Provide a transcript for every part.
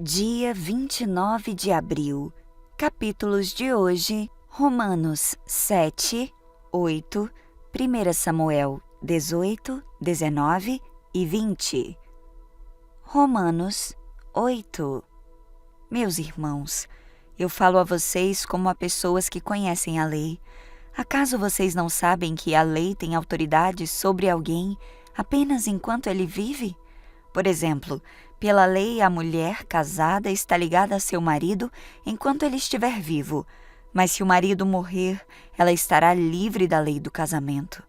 Dia 29 de abril. Capítulos de hoje: Romanos 7, 8, 1 Samuel 18, 19 e 20. Romanos 8. Meus irmãos, eu falo a vocês como a pessoas que conhecem a lei. Acaso vocês não sabem que a lei tem autoridade sobre alguém apenas enquanto ele vive? Por exemplo, pela lei, a mulher casada está ligada a seu marido enquanto ele estiver vivo, mas se o marido morrer, ela estará livre da lei do casamento.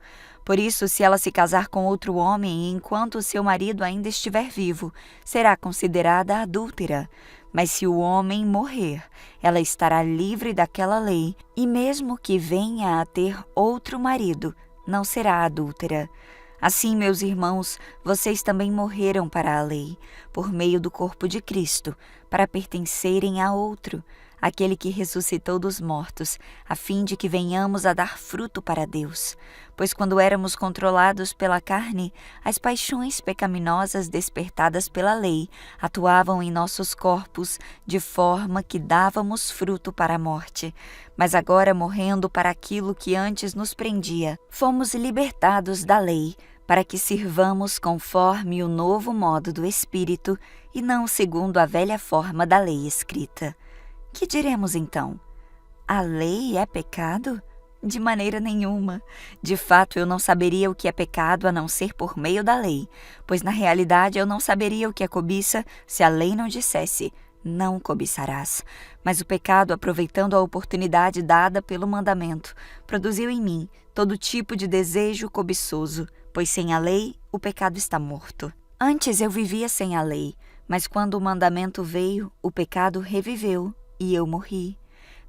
Por isso, se ela se casar com outro homem enquanto seu marido ainda estiver vivo, será considerada adúltera. Mas se o homem morrer, ela estará livre daquela lei, e mesmo que venha a ter outro marido, não será adúltera. Assim, meus irmãos, vocês também morreram para a lei, por meio do corpo de Cristo, para pertencerem a outro, aquele que ressuscitou dos mortos, a fim de que venhamos a dar fruto para Deus. Pois quando éramos controlados pela carne, as paixões pecaminosas despertadas pela lei atuavam em nossos corpos de forma que dávamos fruto para a morte. Mas agora, morrendo para aquilo que antes nos prendia, fomos libertados da lei, para que sirvamos conforme o novo modo do Espírito e não segundo a velha forma da lei escrita. Que diremos então? A lei é pecado? De maneira nenhuma. De fato, eu não saberia o que é pecado a não ser por meio da lei, pois na realidade eu não saberia o que é cobiça se a lei não dissesse: não cobiçarás. Mas o pecado, aproveitando a oportunidade dada pelo mandamento, produziu em mim todo tipo de desejo cobiçoso, pois sem a lei o pecado está morto. Antes eu vivia sem a lei, mas quando o mandamento veio, o pecado reviveu e eu morri.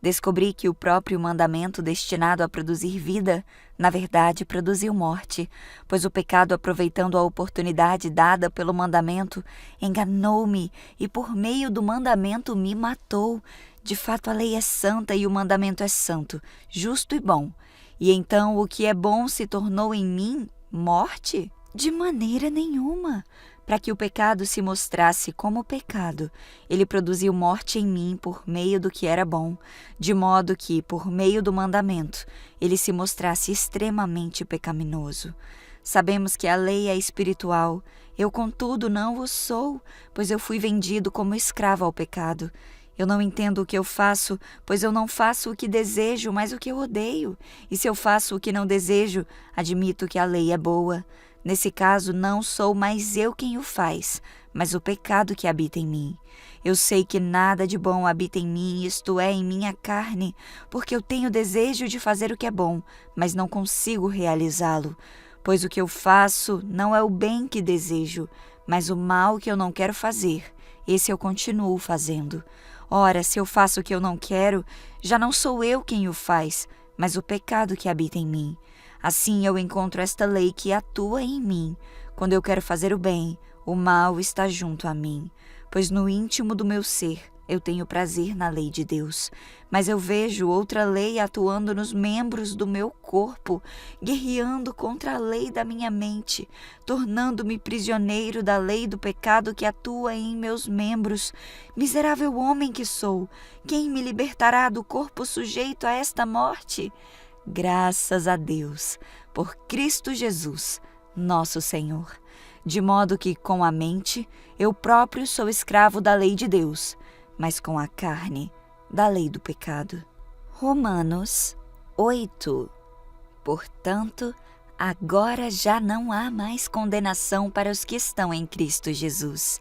Descobri que o próprio mandamento destinado a produzir vida, na verdade produziu morte, pois o pecado, aproveitando a oportunidade dada pelo mandamento, enganou-me e por meio do mandamento me matou. De fato, a lei é santa e o mandamento é santo, justo e bom. E então o que é bom se tornou em mim morte? De maneira nenhuma. Para que o pecado se mostrasse como pecado, ele produziu morte em mim por meio do que era bom, de modo que, por meio do mandamento, ele se mostrasse extremamente pecaminoso. Sabemos que a lei é espiritual, eu, contudo, não o sou, pois eu fui vendido como escravo ao pecado. Eu não entendo o que eu faço, pois eu não faço o que desejo, mas o que eu odeio. E se eu faço o que não desejo, admito que a lei é boa. Nesse caso, não sou mais eu quem o faz, mas o pecado que habita em mim. Eu sei que nada de bom habita em mim, isto é, em minha carne, porque eu tenho desejo de fazer o que é bom, mas não consigo realizá-lo. Pois o que eu faço não é o bem que desejo, mas o mal que eu não quero fazer, esse eu continuo fazendo. Ora, se eu faço o que eu não quero, já não sou eu quem o faz, mas o pecado que habita em mim. Assim eu encontro esta lei que atua em mim. Quando eu quero fazer o bem, o mal está junto a mim. Pois no íntimo do meu ser eu tenho prazer na lei de Deus. Mas eu vejo outra lei atuando nos membros do meu corpo, guerreando contra a lei da minha mente, tornando-me prisioneiro da lei do pecado que atua em meus membros. Miserável homem que sou, quem me libertará do corpo sujeito a esta morte? Graças a Deus, por Cristo Jesus, nosso Senhor. De modo que, com a mente, eu próprio sou escravo da lei de Deus, mas com a carne, da lei do pecado. Romanos 8. Portanto, agora já não há mais condenação para os que estão em Cristo Jesus,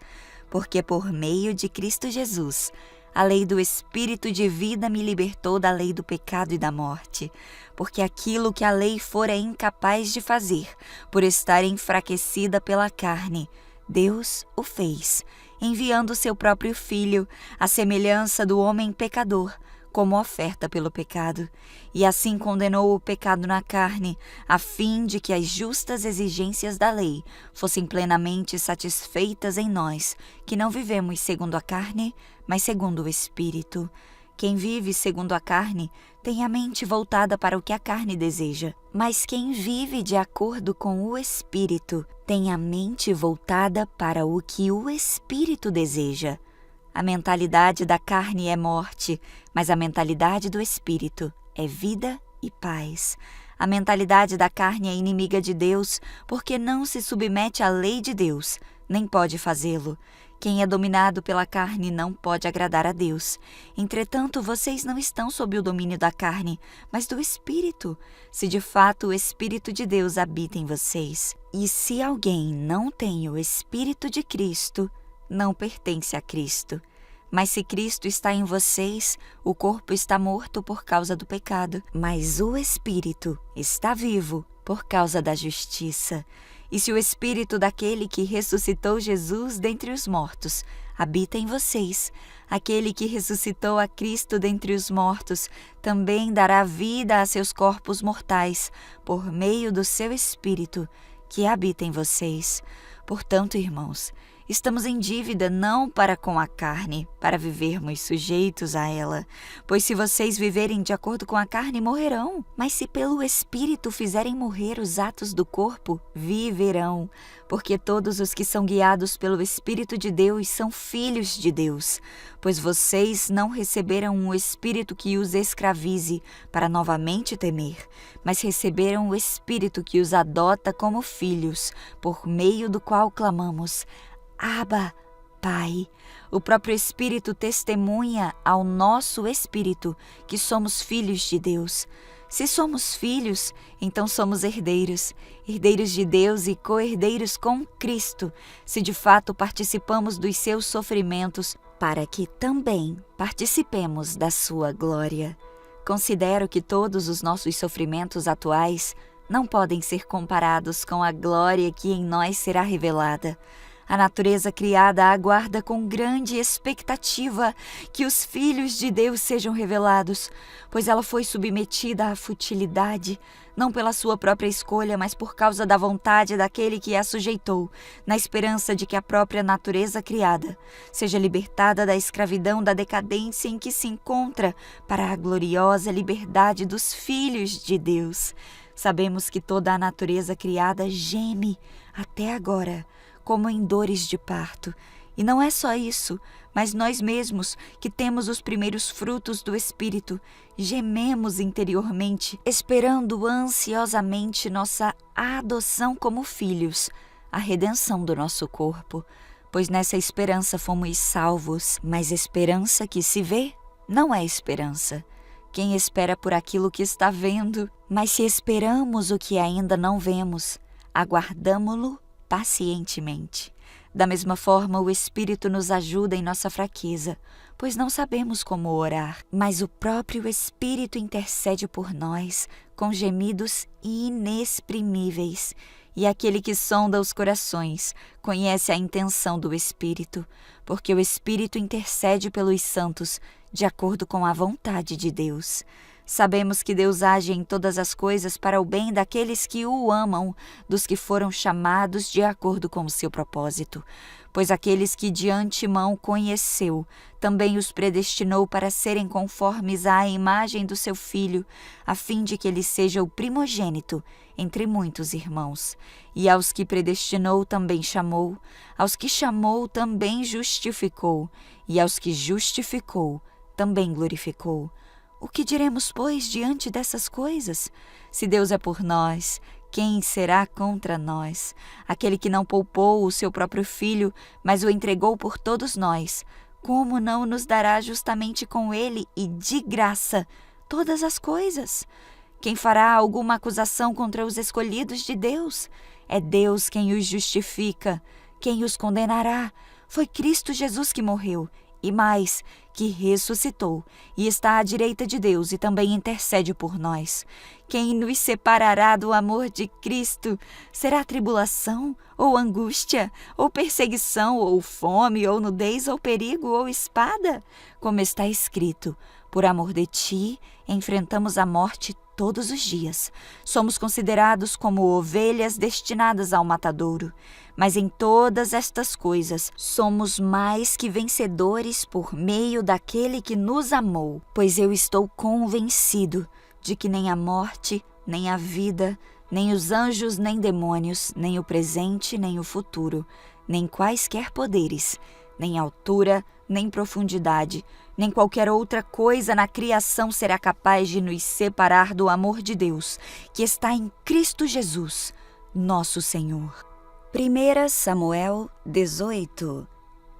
porque por meio de Cristo Jesus, a lei do Espírito de vida me libertou da lei do pecado e da morte, porque aquilo que a lei fora incapaz de fazer, por estar enfraquecida pela carne, Deus o fez, enviando seu próprio Filho, à semelhança do homem pecador, como oferta pelo pecado, e assim condenou o pecado na carne, a fim de que as justas exigências da lei fossem plenamente satisfeitas em nós, que não vivemos segundo a carne, mas segundo o Espírito. Quem vive segundo a carne tem a mente voltada para o que a carne deseja, mas quem vive de acordo com o Espírito tem a mente voltada para o que o Espírito deseja. A mentalidade da carne é morte, mas a mentalidade do espírito é vida e paz. A mentalidade da carne é inimiga de Deus, porque não se submete à lei de Deus, nem pode fazê-lo. Quem é dominado pela carne não pode agradar a Deus. Entretanto, vocês não estão sob o domínio da carne, mas do Espírito, se de fato o Espírito de Deus habita em vocês. E se alguém não tem o Espírito de Cristo, não pertence a Cristo. Mas se Cristo está em vocês, o corpo está morto por causa do pecado, mas o Espírito está vivo por causa da justiça. E se o Espírito daquele que ressuscitou Jesus dentre os mortos habita em vocês, aquele que ressuscitou a Cristo dentre os mortos também dará vida a seus corpos mortais, por meio do seu Espírito que habita em vocês. Portanto, irmãos, estamos em dívida não para com a carne, para vivermos sujeitos a ela. Pois se vocês viverem de acordo com a carne, morrerão. Mas se pelo Espírito fizerem morrer os atos do corpo, viverão. Porque todos os que são guiados pelo Espírito de Deus são filhos de Deus. Pois vocês não receberam um espírito que os escravize para novamente temer, mas receberam o Espírito que os adota como filhos, por meio do qual clamamos: Abba, Pai. O próprio Espírito testemunha ao nosso espírito que somos filhos de Deus. Se somos filhos, então somos herdeiros, herdeiros de Deus e co-herdeiros com Cristo, se de fato participamos dos seus sofrimentos, para que também participemos da sua glória. Considero que todos os nossos sofrimentos atuais não podem ser comparados com a glória que em nós será revelada. A natureza criada aguarda com grande expectativa que os filhos de Deus sejam revelados, pois ela foi submetida à futilidade, não pela sua própria escolha, mas por causa da vontade daquele que a sujeitou, na esperança de que a própria natureza criada seja libertada da escravidão da decadência em que se encontra para a gloriosa liberdade dos filhos de Deus. Sabemos que toda a natureza criada geme até agora, como em dores de parto. E não é só isso, mas nós mesmos, que temos os primeiros frutos do Espírito, gememos interiormente, esperando ansiosamente nossa adoção como filhos, a redenção do nosso corpo. Pois nessa esperança fomos salvos, mas esperança que se vê não é esperança. Quem espera por aquilo que está vendo? Mas se esperamos o que ainda não vemos, aguardamo-lo pacientemente. Da mesma forma, o Espírito nos ajuda em nossa fraqueza, pois não sabemos como orar, mas o próprio Espírito intercede por nós com gemidos inexprimíveis. E aquele que sonda os corações conhece a intenção do Espírito, porque o Espírito intercede pelos santos de acordo com a vontade de Deus. Sabemos que Deus age em todas as coisas para o bem daqueles que o amam, dos que foram chamados de acordo com o seu propósito. Pois aqueles que de antemão conheceu, também os predestinou para serem conformes à imagem do seu Filho, a fim de que ele seja o primogênito entre muitos irmãos. E aos que predestinou também chamou, aos que chamou também justificou, e aos que justificou também glorificou. O que diremos, pois, diante dessas coisas? Se Deus é por nós, quem será contra nós? Aquele que não poupou o seu próprio Filho, mas o entregou por todos nós, como não nos dará justamente com ele e de graça todas as coisas? Quem fará alguma acusação contra os escolhidos de Deus? É Deus quem os justifica. Quem os condenará? Foi Cristo Jesus que morreu, e mais, que ressuscitou, e está à direita de Deus e também intercede por nós. Quem nos separará do amor de Cristo? Será tribulação, ou angústia, ou perseguição, ou fome, ou nudez, ou perigo, ou espada? Como está escrito: por amor de ti, enfrentamos a morte todos os dias. Somos considerados como ovelhas destinadas ao matadouro. Mas em todas estas coisas somos mais que vencedores por meio daquele que nos amou. Pois eu estou convencido de que nem a morte, nem a vida, nem os anjos, nem demônios, nem o presente, nem o futuro, nem quaisquer poderes, nem altura, nem profundidade, nem qualquer outra coisa na criação será capaz de nos separar do amor de Deus, que está em Cristo Jesus, nosso Senhor. 1 Samuel 18.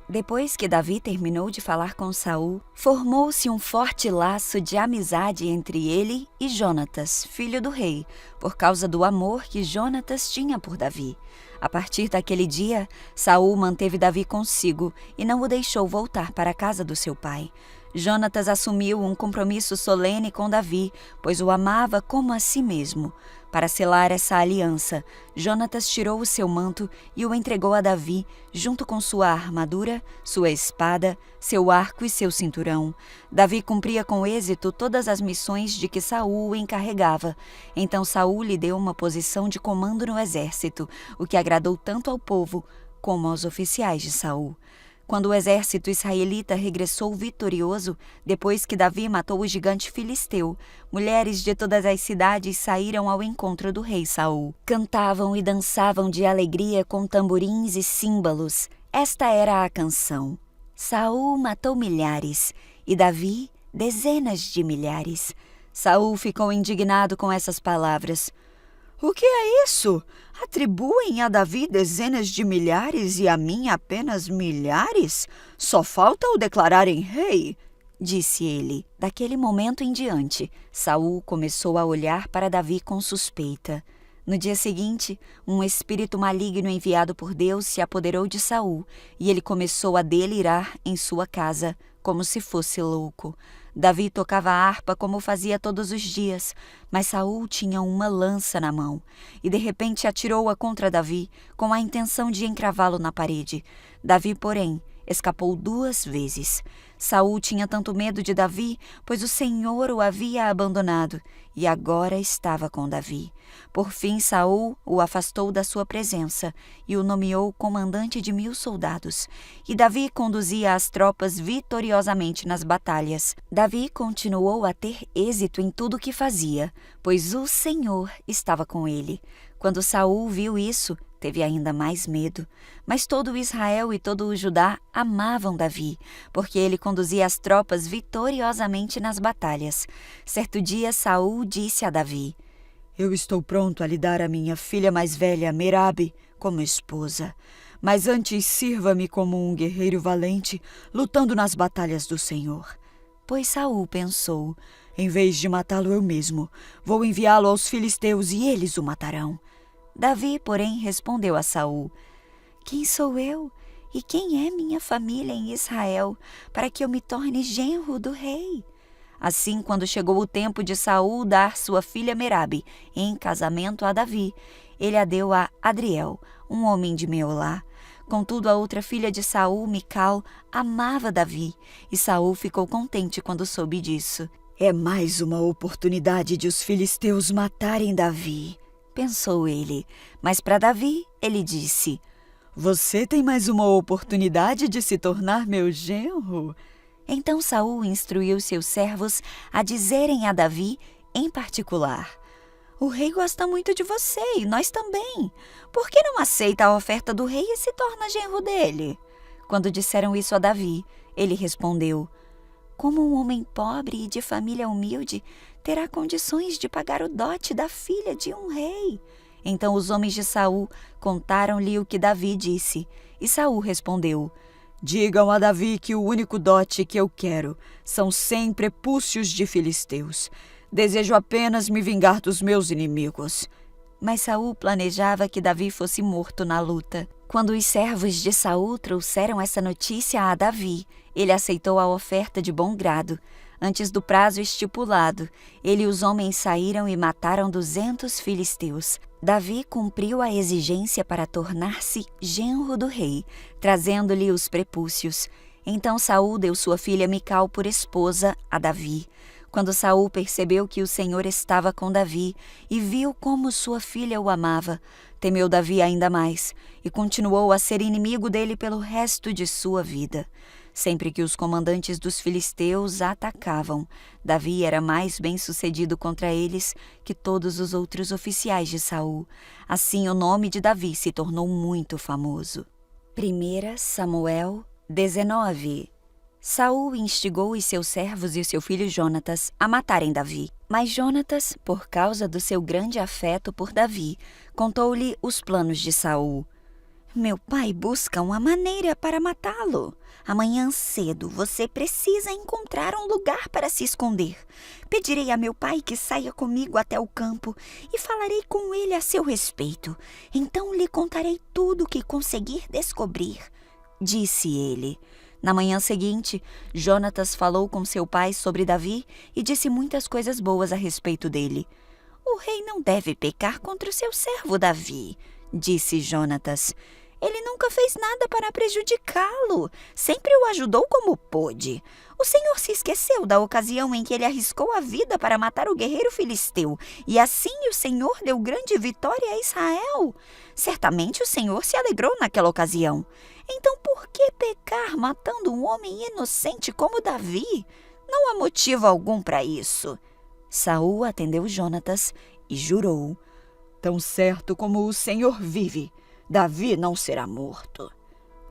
Depois que Davi terminou de falar com Saul, formou-se um forte laço de amizade entre ele e Jonatas, filho do rei, por causa do amor que Jonatas tinha por Davi. A partir daquele dia, Saul manteve Davi consigo e não o deixou voltar para a casa do seu pai. Jonatas assumiu um compromisso solene com Davi, pois o amava como a si mesmo. Para selar essa aliança, Jonatas tirou o seu manto e o entregou a Davi, junto com sua armadura, sua espada, seu arco e seu cinturão. Davi cumpria com êxito todas as missões de que Saul o encarregava. Então Saul lhe deu uma posição de comando no exército, o que agradou tanto ao povo como aos oficiais de Saul. Quando o exército israelita regressou vitorioso, depois que Davi matou o gigante filisteu, mulheres de todas as cidades saíram ao encontro do rei Saul. Cantavam e dançavam de alegria com tamborins e símbolos. Esta era a canção. Saul matou milhares e Davi dezenas de milhares. Saul ficou indignado com essas palavras. O que é isso? Atribuem a Davi dezenas de milhares e a mim apenas milhares? Só falta o declararem rei, disse ele. Daquele momento em diante, Saul começou a olhar para Davi com suspeita. No dia seguinte, um espírito maligno enviado por Deus se apoderou de Saul e ele começou a delirar em sua casa, como se fosse louco. Davi tocava a harpa como fazia todos os dias, mas Saul tinha uma lança na mão e de repente atirou-a contra Davi com a intenção de encravá-lo na parede. Davi, porém, escapou 2 vezes. Saul tinha tanto medo de Davi, pois o Senhor o havia abandonado e agora estava com Davi. Por fim, Saul o afastou da sua presença e o nomeou comandante de 1000 soldados. E Davi conduzia as tropas vitoriosamente nas batalhas. Davi continuou a ter êxito em tudo o que fazia, pois o Senhor estava com ele. Quando Saul viu isso, teve ainda mais medo. Mas todo o Israel e todo o Judá amavam Davi, porque ele conduzia as tropas vitoriosamente nas batalhas. Certo dia, Saul disse a Davi: Eu estou pronto a lhe dar a minha filha mais velha, Merabe, como esposa. Mas antes sirva-me como um guerreiro valente, lutando nas batalhas do Senhor. Pois Saul pensou: em vez de matá-lo eu mesmo, vou enviá-lo aos filisteus e eles o matarão. Davi, porém, respondeu a Saul: Quem sou eu e quem é minha família em Israel, para que eu me torne genro do rei? Assim, quando chegou o tempo de Saul dar sua filha Merabe em casamento a Davi, ele a deu a Adriel, um homem de Meolá. Contudo, a outra filha de Saul, Mical, amava Davi, e Saul ficou contente quando soube disso. É mais uma oportunidade de os filisteus matarem Davi, pensou ele. Mas para Davi, ele disse: Você tem mais uma oportunidade de se tornar meu genro? Então Saul instruiu seus servos a dizerem a Davi em particular: O rei gosta muito de você e nós também. Por que não aceita a oferta do rei e se torna genro dele? Quando disseram isso a Davi, ele respondeu: Como um homem pobre e de família humilde terá condições de pagar o dote da filha de um rei? Então os homens de Saul contaram-lhe o que Davi disse. E Saul respondeu: Digam a Davi que o único dote que eu quero são 100 prepúcios de filisteus. Desejo apenas me vingar dos meus inimigos. Mas Saul planejava que Davi fosse morto na luta. Quando os servos de Saul trouxeram essa notícia a Davi, ele aceitou a oferta de bom grado. Antes do prazo estipulado, ele e os homens saíram e mataram 200 filisteus. Davi cumpriu a exigência para tornar-se genro do rei, trazendo-lhe os prepúcios. Então Saul deu sua filha Mical por esposa a Davi. Quando Saul percebeu que o Senhor estava com Davi e viu como sua filha o amava, temeu Davi ainda mais e continuou a ser inimigo dele pelo resto de sua vida. Sempre que os comandantes dos filisteus atacavam, Davi era mais bem-sucedido contra eles que todos os outros oficiais de Saul. Assim, o nome de Davi se tornou muito famoso. 1 Samuel 19. Saul instigou os seus servos e o seu filho Jonatas a matarem Davi. Mas Jonatas, por causa do seu grande afeto por Davi, contou-lhe os planos de Saul. Meu pai busca uma maneira para matá-lo. Amanhã cedo você precisa encontrar um lugar para se esconder. Pedirei a meu pai que saia comigo até o campo e falarei com ele a seu respeito. Então lhe contarei tudo o que conseguir descobrir, disse ele. Na manhã seguinte, Jonatas falou com seu pai sobre Davi e disse muitas coisas boas a respeito dele. O rei não deve pecar contra o seu servo Davi, disse Jonatas. Ele nunca fez nada para prejudicá-lo. Sempre o ajudou como pôde. O Senhor se esqueceu da ocasião em que ele arriscou a vida para matar o guerreiro filisteu, e assim o Senhor deu grande vitória a Israel. Certamente o Senhor se alegrou naquela ocasião. Então por que pecar matando um homem inocente como Davi? Não há motivo algum para isso. Saul atendeu Jonatas e jurou. Tão certo como o Senhor vive, Davi não será morto.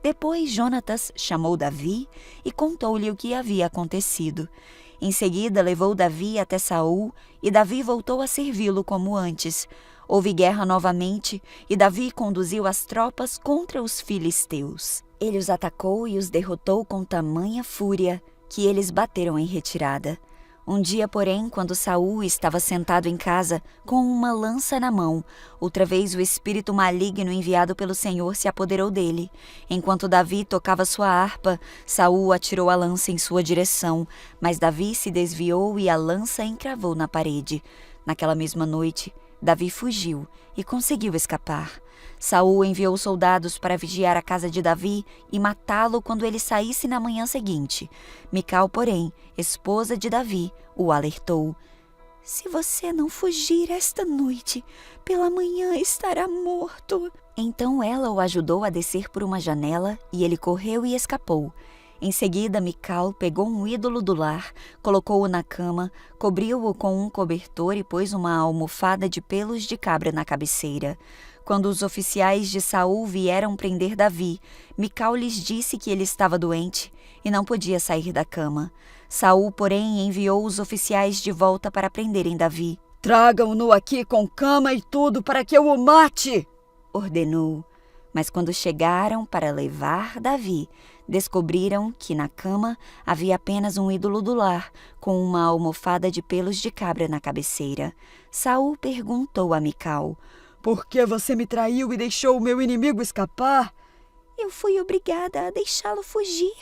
Depois Jonatas chamou Davi e contou-lhe o que havia acontecido. Em seguida levou Davi até Saul e Davi voltou a servi-lo como antes. Houve guerra novamente e Davi conduziu as tropas contra os filisteus. Ele os atacou e os derrotou com tamanha fúria que eles bateram em retirada. Um dia, porém, quando Saul estava sentado em casa com uma lança na mão, outra vez o espírito maligno enviado pelo Senhor se apoderou dele. Enquanto Davi tocava sua harpa, Saul atirou a lança em sua direção, mas Davi se desviou e a lança encravou na parede. Naquela mesma noite, Davi fugiu e conseguiu escapar. Saul enviou soldados para vigiar a casa de Davi e matá-lo quando ele saísse na manhã seguinte. Mical, porém, esposa de Davi, o alertou. Se você não fugir esta noite, pela manhã estará morto. Então ela o ajudou a descer por uma janela e ele correu e escapou. Em seguida, Mical pegou um ídolo do lar, colocou-o na cama, cobriu-o com um cobertor e pôs uma almofada de pelos de cabra na cabeceira. Quando os oficiais de Saul vieram prender Davi, Mical lhes disse que ele estava doente e não podia sair da cama. Saul, porém, enviou os oficiais de volta para prenderem Davi. Tragam-no aqui com cama e tudo para que eu o mate, ordenou. Mas quando chegaram para levar Davi, descobriram que na cama havia apenas um ídolo do lar, com uma almofada de pelos de cabra na cabeceira. Saul perguntou a Mical: Por que você me traiu e deixou o meu inimigo escapar? Eu fui obrigada a deixá-lo fugir.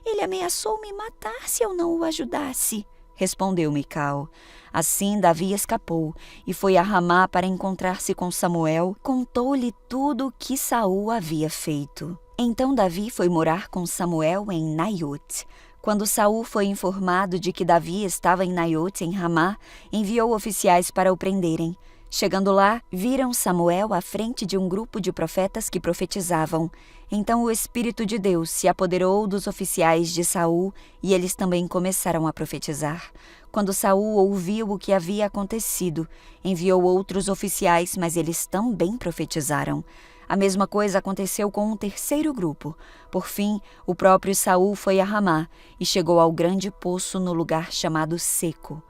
Ele ameaçou me matar se eu não o ajudasse, respondeu Mical. Assim Davi escapou e foi a Ramá para encontrar-se com Samuel. Contou-lhe tudo o que Saul havia feito. Então Davi foi morar com Samuel em Naiot. Quando Saul foi informado de que Davi estava em Naiot, em Ramá, enviou oficiais para o prenderem. Chegando lá, viram Samuel à frente de um grupo de profetas que profetizavam. Então o Espírito de Deus se apoderou dos oficiais de Saul e eles também começaram a profetizar. Quando Saul ouviu o que havia acontecido, enviou outros oficiais, mas eles também profetizaram. A mesma coisa aconteceu com um terceiro grupo. Por fim, o próprio Saul foi a Ramá e chegou ao grande poço no lugar chamado Seco.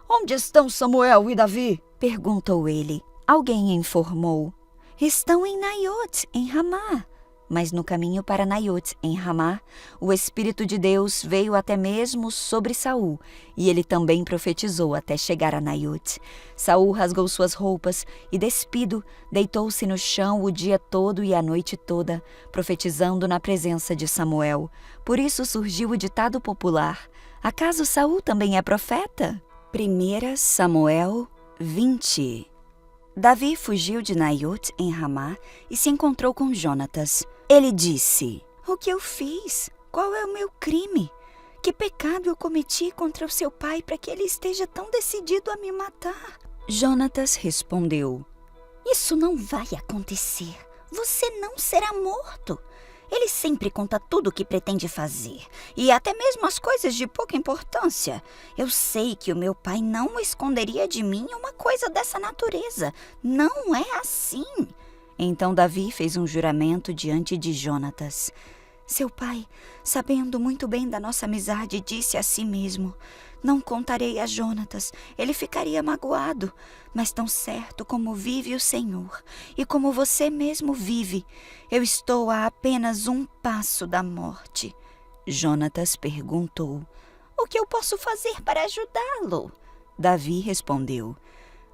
Onde estão Samuel e Davi? Perguntou ele. Alguém informou. Estão em Naiot, em Ramá. Mas no caminho para Naiot, em Ramá, o Espírito de Deus veio até mesmo sobre Saul, e ele também profetizou até chegar a Naiot. Saul rasgou suas roupas e, despido, deitou-se no chão o dia todo e a noite toda, profetizando na presença de Samuel. Por isso surgiu o ditado popular: acaso Saul também é profeta? 1 Samuel 20. Davi fugiu de Naiot, em Ramá, e se encontrou com Jonatas. Ele disse: O que eu fiz? Qual é o meu crime? Que pecado eu cometi contra o seu pai para que ele esteja tão decidido a me matar? Jonatas respondeu: Isso não vai acontecer. Você não será morto. Ele sempre conta tudo o que pretende fazer, e até mesmo as coisas de pouca importância. Eu sei que o meu pai não esconderia de mim uma coisa dessa natureza. Não é assim. Então Davi fez um juramento diante de Jonatas. Seu pai, sabendo muito bem da nossa amizade, disse a si mesmo: não contarei a Jonatas, ele ficaria magoado. Mas tão certo como vive o Senhor, e como você mesmo vive, eu estou a apenas um passo da morte. Jonatas perguntou: o que eu posso fazer para ajudá-lo? Davi respondeu: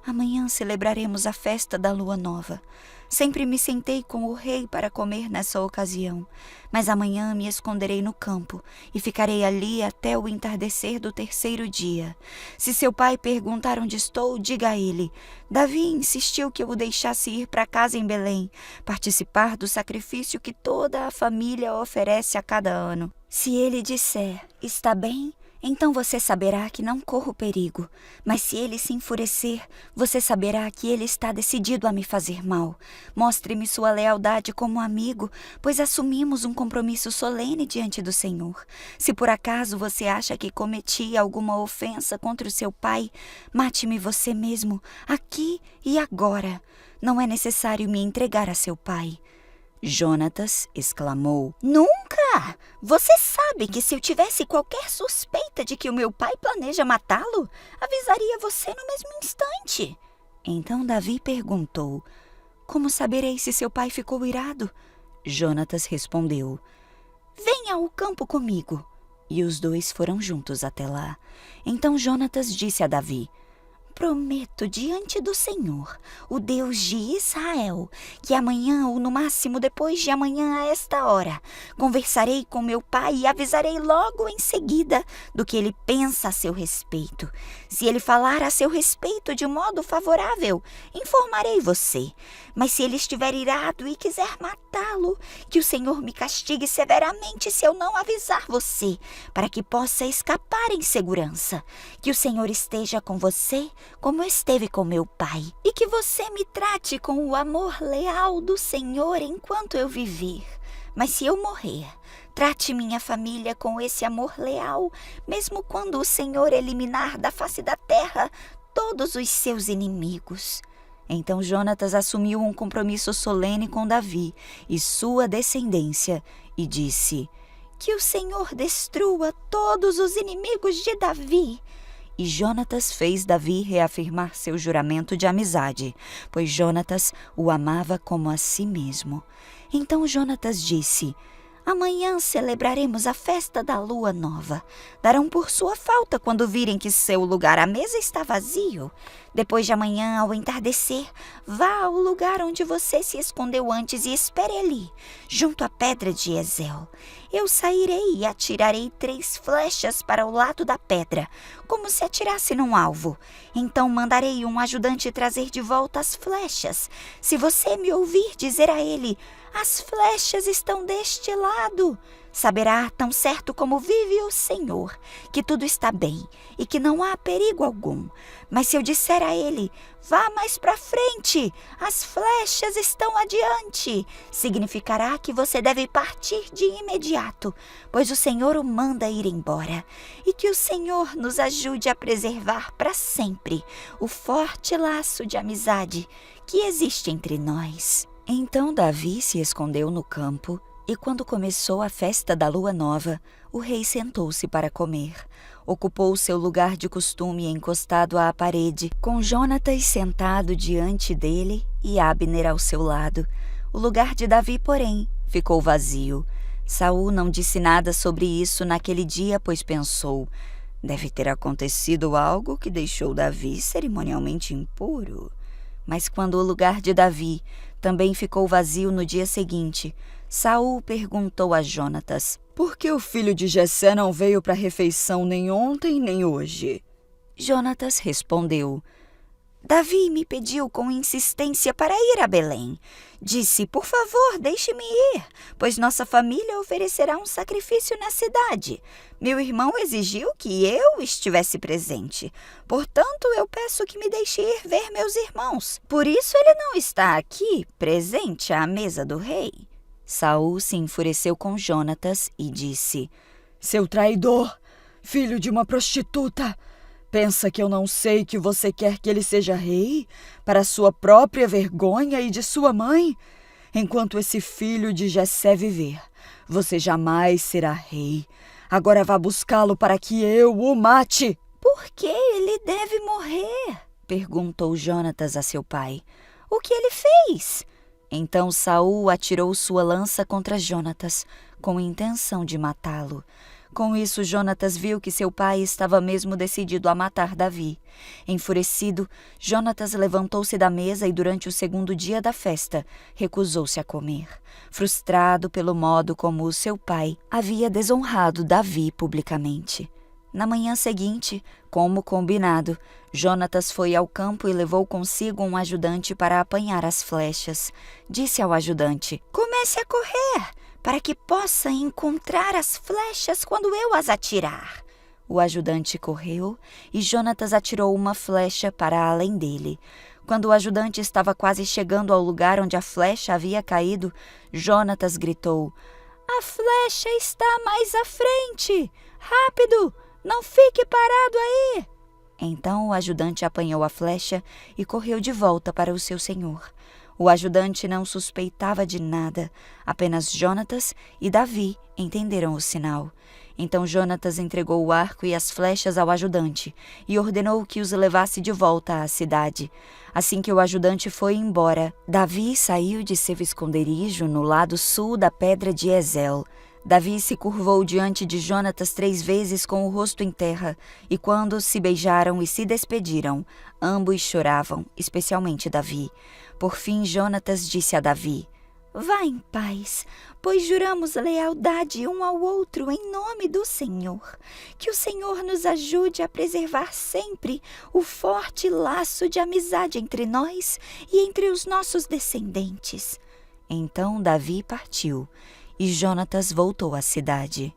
amanhã celebraremos a festa da lua nova. Sempre me sentei com o rei para comer nessa ocasião, mas amanhã me esconderei no campo e ficarei ali até o entardecer do terceiro dia. Se seu pai perguntar onde estou, diga a ele: Davi insistiu que eu o deixasse ir para casa em Belém, participar do sacrifício que toda a família oferece a cada ano. Se ele disser: está bem, então você saberá que não corro perigo. Mas se ele se enfurecer, você saberá que ele está decidido a me fazer mal. Mostre-me sua lealdade como amigo, pois assumimos um compromisso solene diante do Senhor. Se por acaso você acha que cometi alguma ofensa contra o seu pai, mate-me você mesmo, aqui e agora. Não é necessário me entregar a seu pai. Jonatas exclamou: nunca! Você sabe que se eu tivesse qualquer suspeita de que o meu pai planeja matá-lo, avisaria você no mesmo instante. Então Davi perguntou: como saberei se seu pai ficou irado? Jonatas respondeu: venha ao campo comigo. E os dois foram juntos até lá. Então Jonatas disse a Davi: prometo diante do Senhor, o Deus de Israel, que amanhã ou no máximo depois de amanhã a esta hora, conversarei com meu pai e avisarei logo em seguida do que ele pensa a seu respeito. Se ele falar a seu respeito de modo favorável, informarei você. Mas se ele estiver irado e quiser matá-lo, que o Senhor me castigue severamente se eu não avisar você, para que possa escapar em segurança. Que o Senhor esteja com você, como esteve com meu pai, e que você me trate com o amor leal do Senhor enquanto eu viver. Mas se eu morrer, trate minha família com esse amor leal, mesmo quando o Senhor eliminar da face da terra todos os seus inimigos. Então Jonatas assumiu um compromisso solene com Davi e sua descendência e disse: que o Senhor destrua todos os inimigos de Davi. E Jonatas fez Davi reafirmar seu juramento de amizade, pois Jonatas o amava como a si mesmo. Então Jonatas disse: amanhã celebraremos a festa da lua nova. Darão por sua falta quando virem que seu lugar à mesa está vazio. Depois de amanhã, ao entardecer, vá ao lugar onde você se escondeu antes e espere ali, junto à pedra de Ezel. Eu sairei e atirarei 3 flechas para o lado da pedra, como se atirasse num alvo. Então mandarei um ajudante trazer de volta as flechas. Se você me ouvir dizer a ele: as flechas estão deste lado, saberá, tão certo como vive o Senhor, que tudo está bem e que não há perigo algum. Mas se eu disser a ele: vá mais para frente, as flechas estão adiante, significará que você deve partir de imediato, pois o Senhor o manda ir embora. E que o Senhor nos ajude a preservar para sempre o forte laço de amizade que existe entre nós. Então Davi se escondeu no campo, e quando começou a festa da lua nova, o rei sentou-se para comer. Ocupou seu lugar de costume encostado à parede, com Jonatas sentado diante dele e Abner ao seu lado. O lugar de Davi, porém, ficou vazio. Saul não disse nada sobre isso naquele dia, pois pensou: deve ter acontecido algo que deixou Davi cerimonialmente impuro. Mas quando o lugar de Davi também ficou vazio no dia seguinte, Saul perguntou a Jonatas: por que o filho de Jessé não veio para a refeição nem ontem nem hoje? Jonatas respondeu: Davi me pediu com insistência para ir a Belém. Disse: por favor, deixe-me ir, pois nossa família oferecerá um sacrifício na cidade. Meu irmão exigiu que eu estivesse presente. Portanto, eu peço que me deixe ir ver meus irmãos. Por isso ele não está aqui, presente à mesa do rei. Saul se enfureceu com Jonatas e disse: seu traidor, filho de uma prostituta! Pensa que eu não sei que você quer que ele seja rei, para sua própria vergonha e de sua mãe? Enquanto esse filho de Jessé viver, Você jamais será rei. Agora vá buscá-lo para que eu o mate. Por que ele deve morrer? Perguntou Jonatas a seu pai. O que ele fez? Então Saul atirou sua lança contra Jonatas, com intenção de matá-lo. Com isso, Jonatas viu que seu pai estava mesmo decidido a matar Davi. Enfurecido, Jonatas levantou-se da mesa e, durante o segundo dia da festa, recusou-se a comer, frustrado pelo modo como o seu pai havia desonrado Davi publicamente. Na manhã seguinte, como combinado, Jonatas foi ao campo e levou consigo um ajudante para apanhar as flechas. Disse ao ajudante: "Comece a correr, para que possa encontrar as flechas quando eu as atirar." O ajudante correu e Jonatas atirou uma flecha para além dele. Quando o ajudante estava quase chegando ao lugar onde a flecha havia caído, Jonatas gritou: "A flecha está mais à frente! Rápido! Não fique parado aí!" Então o ajudante apanhou a flecha e correu de volta para o seu senhor. O ajudante não suspeitava de nada, apenas Jonatas e Davi entenderam o sinal. Então Jonatas entregou o arco e as flechas ao ajudante e ordenou que os levasse de volta à cidade. Assim que o ajudante foi embora, Davi saiu de seu esconderijo no lado sul da pedra de Ezel. Davi se curvou diante de Jonatas 3 vezes com o rosto em terra, e quando se beijaram e se despediram, ambos choravam, especialmente Davi. Por fim, Jonatas disse a Davi: "Vá em paz, pois juramos lealdade um ao outro em nome do Senhor. Que o Senhor nos ajude a preservar sempre o forte laço de amizade entre nós e entre os nossos descendentes." Então Davi partiu e Jonatas voltou à cidade.